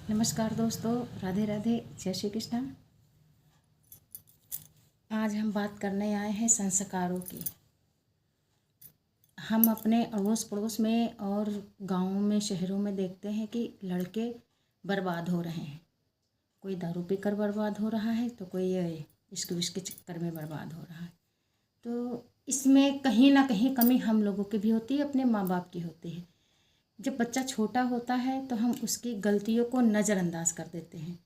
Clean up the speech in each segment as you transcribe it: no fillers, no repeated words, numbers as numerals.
नमस्कार दोस्तों, राधे राधे, जय श्री कृष्णा। आज हम बात करने आए हैं संस्कारों की। हम अपने अड़ोस पड़ोस में और गाँवों में, शहरों में देखते हैं कि लड़के बर्बाद हो रहे हैं। कोई दारू पीकर बर्बाद हो रहा है तो कोई इश्क विश्क के चक्कर में बर्बाद हो रहा है। तो इसमें कहीं ना कहीं कमी हम लोगों की भी होती है, अपने माँ बाप की होती है। जब बच्चा छोटा होता है तो हम उसकी गलतियों को नज़रअंदाज कर देते हैं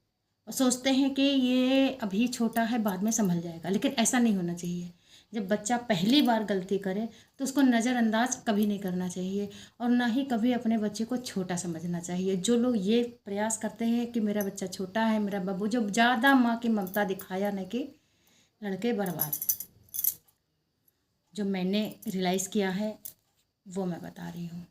और सोचते हैं कि ये अभी छोटा है, बाद में संभल जाएगा। लेकिन ऐसा नहीं होना चाहिए। जब बच्चा पहली बार गलती करे तो उसको नज़रअंदाज कभी नहीं करना चाहिए और ना ही कभी अपने बच्चे को छोटा समझना चाहिए। जो लोग ये प्रयास करते हैं कि मेरा बच्चा छोटा है, मेरा बाबू, जो ज़्यादा माँ की ममता दिखाया न कि लड़के बर्बाद। जो मैंने रियलाइज़ किया है वो मैं बता रही हूँ।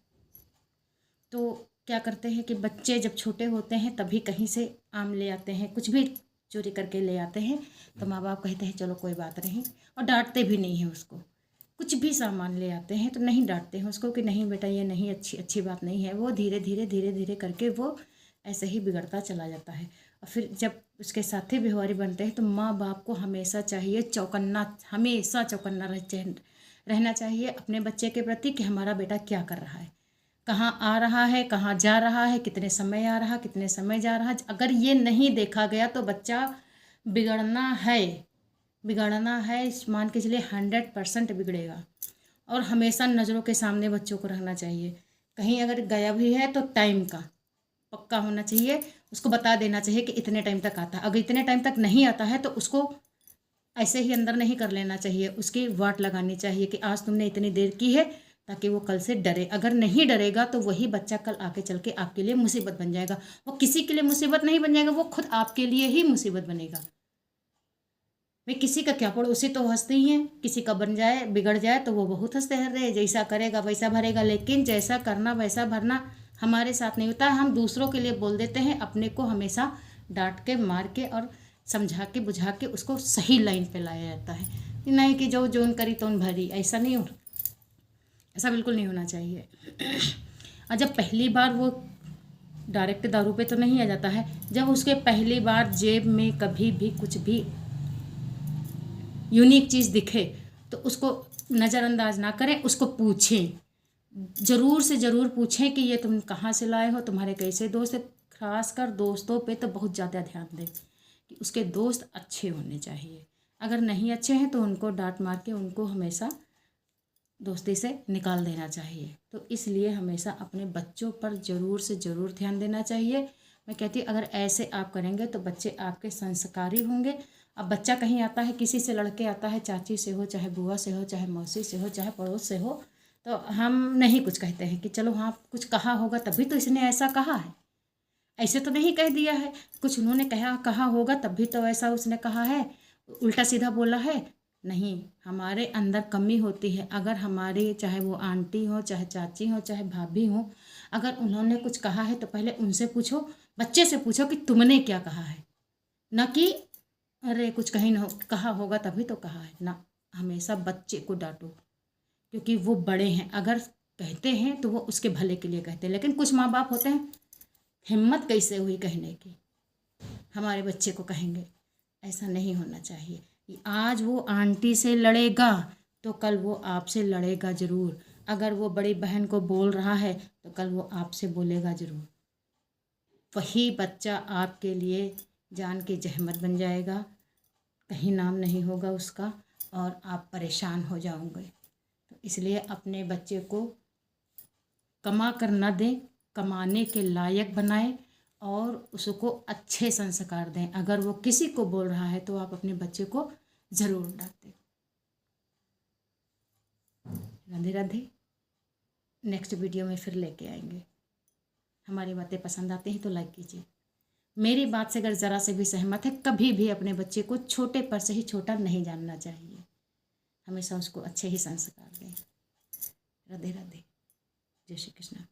तो क्या करते हैं कि बच्चे जब छोटे होते हैं तभी कहीं से आम ले आते हैं, कुछ भी चोरी करके ले आते हैं, तो माँ बाप कहते हैं चलो कोई बात नहीं, और डांटते भी नहीं हैं उसको। कुछ भी सामान ले आते हैं तो नहीं डांटते हैं उसको कि नहीं बेटा ये नहीं, अच्छी बात नहीं है। वो धीरे धीरे करके वो ऐसे ही बिगड़ता चला जाता है। और फिर जब उसके साथी व्यवहारी बनते हैं तो माँ बाप को हमेशा चाहिए चौकन्ना, हमेशा चौकन्ना रहना चाहिए अपने बच्चे के प्रति कि हमारा बेटा क्या कर रहा है, कहाँ आ रहा है, कहाँ जा रहा है, कितने समय आ रहा, कितने समय जा रहा। अगर ये नहीं देखा गया तो बच्चा बिगड़ना है, बिगड़ना है, मान के चलिए 100% बिगड़ेगा। और हमेशा नज़रों के सामने बच्चों को रहना चाहिए। कहीं अगर गया भी है तो टाइम का पक्का होना चाहिए, उसको बता देना चाहिए कि इतने टाइम तक आता है। अगर इतने टाइम तक नहीं आता है तो उसको ऐसे ही अंदर नहीं कर लेना चाहिए, उसकी वाट लगानी चाहिए कि आज तुमने इतनी देर की है, ताकि वो कल से डरे। अगर नहीं डरेगा तो वही बच्चा कल आके चल के आपके लिए मुसीबत बन जाएगा। वो किसी के लिए मुसीबत नहीं बन जाएगा, वो खुद आपके लिए ही मुसीबत बनेगा। मैं किसी का क्या, पड़ोसी तो हंसते ही हैं, किसी का बन जाए, बिगड़ जाए तो वो बहुत हंसते हर रहे, जैसा करेगा वैसा भरेगा। लेकिन जैसा करना वैसा भरना हमारे साथ नहीं होता। हम दूसरों के लिए बोल देते हैं, अपने को हमेशा डांट के, मार के और समझा के बुझा के उसको सही लाइन पे लाया जाता है। नहीं कि जो जोन करी तोन भरी, ऐसा नहीं हो, ऐसा बिल्कुल नहीं होना चाहिए। और जब पहली बार वो डायरेक्ट दारू पे तो नहीं आ जाता है, जब उसके पहली बार जेब में कभी भी कुछ भी यूनिक चीज़ दिखे तो उसको नज़रअंदाज ना करें, उसको पूछें, ज़रूर से ज़रूर पूछें कि ये तुम कहाँ से लाए हो, तुम्हारे कैसे दोस्त है। खासकर दोस्तों पे तो बहुत ज़्यादा ध्यान दें कि उसके दोस्त अच्छे होने चाहिए। अगर नहीं अच्छे हैं तो उनको डांट मार के उनको हमेशा दोस्ती से निकाल देना चाहिए। तो इसलिए हमेशा अपने बच्चों पर ज़रूर से ज़रूर ध्यान देना चाहिए। मैं कहती हूँ अगर ऐसे आप करेंगे तो बच्चे आपके संस्कारी होंगे। अब बच्चा कहीं आता है, किसी से लड़के आता है, चाची से हो, चाहे बुआ से हो, चाहे मौसी से हो, चाहे पड़ोस से हो, तो हम नहीं कुछ कहते हैं कि चलो हाँ कुछ कहा होगा तभी तो इसने ऐसा कहा है, ऐसे तो नहीं कह दिया है, कुछ उन्होंने कहा होगा तभी तो ऐसा उसने कहा है, उल्टा सीधा बोला है। नहीं, हमारे अंदर कमी होती है। अगर हमारे, चाहे वो आंटी हो, चाहे चाची हो, चाहे भाभी हो, अगर उन्होंने कुछ कहा है तो पहले उनसे पूछो, बच्चे से पूछो कि तुमने क्या कहा है, ना कि अरे कुछ कहीं न कहा होगा तभी तो कहा है ना। हमेशा बच्चे को डांटो क्योंकि वो बड़े हैं, अगर कहते हैं तो वो उसके भले के लिए कहते हैं। लेकिन कुछ माँ बाप होते हैं, हिम्मत कैसे हुई कहने की, हमारे बच्चे को कहेंगे, ऐसा नहीं होना चाहिए। आज वो आंटी से लड़ेगा तो कल वो आपसे लड़ेगा ज़रूर। अगर वो बड़ी बहन को बोल रहा है तो कल वो आपसे बोलेगा ज़रूर। वही बच्चा आपके लिए जान की जहमत बन जाएगा, कहीं नाम नहीं होगा उसका और आप परेशान हो जाओगे। तो इसलिए अपने बच्चे को कमा कर न दें, कमाने के लायक बनाएं और उसको अच्छे संस्कार दें। अगर वो किसी को बोल रहा है तो आप अपने बच्चे को ज़रूर डांटें। राधे राधे। नेक्स्ट वीडियो में फिर लेके आएंगे। हमारी बातें पसंद आती हैं तो लाइक कीजिए। मेरी बात से अगर ज़रा से भी सहमत है, कभी भी अपने बच्चे को छोटे पर से ही छोटा नहीं जानना चाहिए, हमेशा उसको अच्छे ही संस्कार दें। राधे राधे, जय श्री कृष्ण।